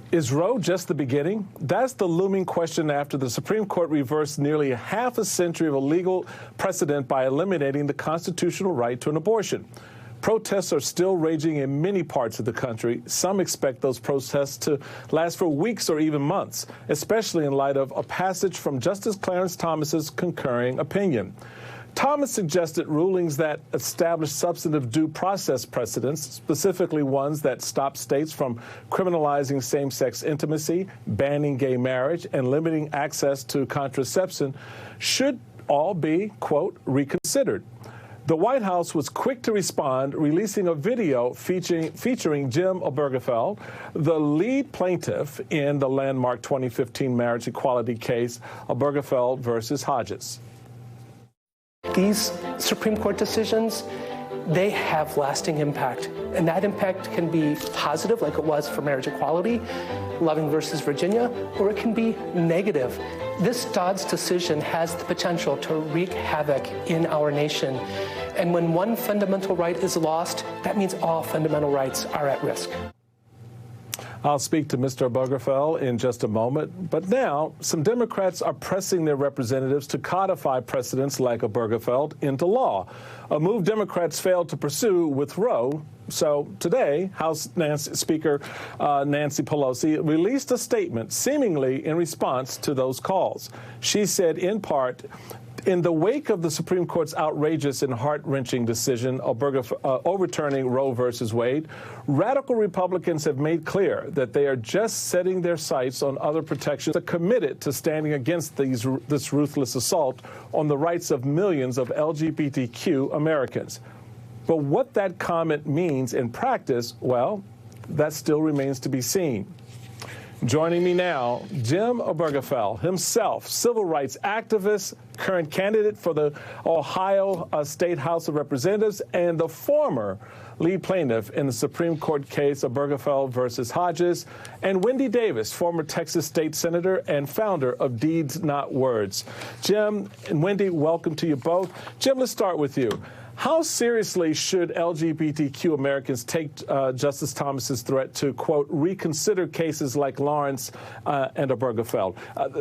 Is Roe just the beginning? That's the looming question after the Supreme Court reversed nearly half a century of a legal precedent by eliminating the constitutional right to an abortion. Protests are still raging in many parts of the country. Some expect those protests to last for weeks or even months, especially in light of a passage from Justice Clarence Thomas's concurring opinion. Thomas suggested rulings that establish substantive due process precedents, specifically ones that stop states from criminalizing same-sex intimacy, banning gay marriage, and limiting access to contraception, should all be, quote, reconsidered. The White House was quick to respond, releasing a video featuring Jim Obergefell, the lead plaintiff in the landmark 2015 marriage equality case, Obergefell versus Hodges. These Supreme Court decisions, they have lasting impact. And that impact can be positive, like it was for marriage equality, Loving versus Virginia, or it can be negative. This Dodd's decision has the potential to wreak havoc in our nation. And when one fundamental right is lost, that means all fundamental rights are at risk. I'll speak to Mr. Obergefell in just a moment. But now, some Democrats are pressing their representatives to codify precedents like Obergefell into law, a move Democrats failed to pursue with Roe. So today, House Speaker Nancy Pelosi released a statement seemingly in response to those calls. She said, in part, in the wake of the Supreme Court's outrageous and heart-wrenching decision overturning Roe versus Wade, radical Republicans have made clear that they are just setting their sights on other protections, are committed to standing against this ruthless assault on the rights of millions of LGBTQ Americans. But what that comment means in practice, well, that still remains to be seen. Joining me now, Jim Obergefell, himself, civil rights activist, current candidate for the Ohio State House of Representatives, and the former lead plaintiff in the Supreme Court case Obergefell versus Hodges, and Wendy Davis, former Texas state senator and founder of Deeds Not Words. Jim and Wendy, welcome to you both. Jim, let's start with you. How seriously should LGBTQ Americans take Justice Thomas's threat to, quote, reconsider cases like Lawrence and Obergefell?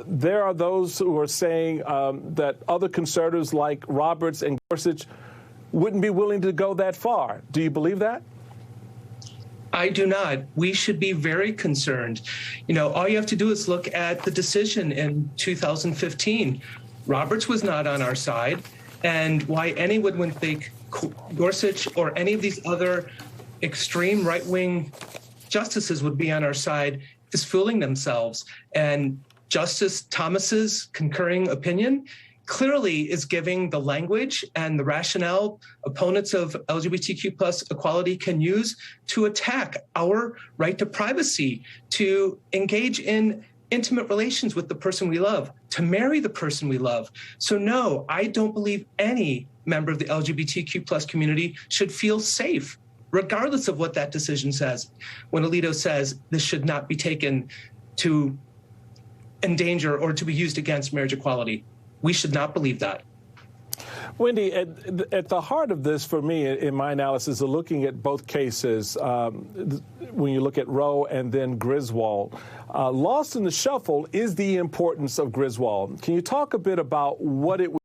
There are those who are saying that other conservatives like Roberts and Gorsuch wouldn't be willing to go that far. Do you believe that? I do not. We should be very concerned. You know, all you have to do is look at the decision in 2015. Roberts was not on our side. And why anyone would think Gorsuch or any of these other extreme right-wing justices would be on our side is fooling themselves. And Justice Thomas's concurring opinion clearly is giving the language and the rationale opponents of LGBTQ plus equality can use to attack our right to privacy, to engage in intimate relations with the person we love, to marry the person we love. So no, I don't believe any member of the LGBTQ plus community should feel safe, regardless of what that decision says. When Alito says this should not be taken to endanger or to be used against marriage equality, we should not believe that. Wendy, at the heart of this, for me, in my analysis of looking at both cases, when you look at Roe and then Griswold, lost in the shuffle is the importance of Griswold. Can you talk a bit about what it was?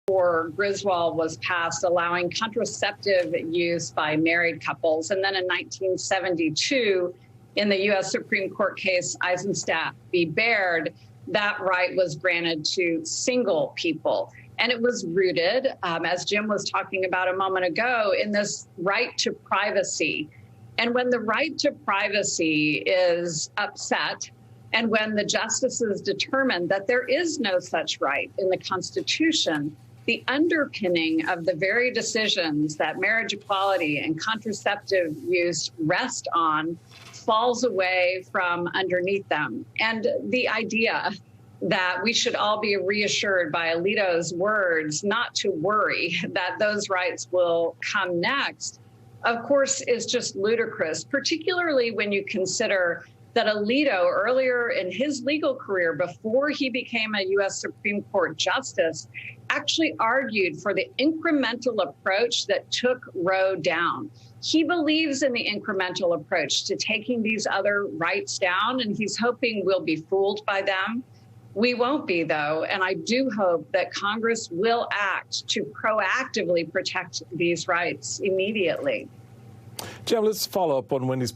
For Griswold was passed allowing contraceptive use by married couples. And then in 1972, in the U.S. Supreme Court case Eisenstadt v. Baird, that right was granted to single people. And it was rooted, as Jim was talking about a moment ago, in this right to privacy. And when the right to privacy is upset, and when the justices determine that there is no such right in the Constitution, the underpinning of the very decisions that marriage equality and contraceptive use rest on falls away from underneath them. And the idea that we should all be reassured by Alito's words not to worry that those rights will come next, of course, is just ludicrous, particularly when you consider that Alito, earlier in his legal career, before he became a U.S. Supreme Court justice, actually argued for the incremental approach that took Roe down. He believes in the incremental approach to taking these other rights down, and he's hoping we'll be fooled by them. We won't be, though, and I do hope that Congress will act to proactively protect these rights immediately. Jim, let's follow up on Wendy's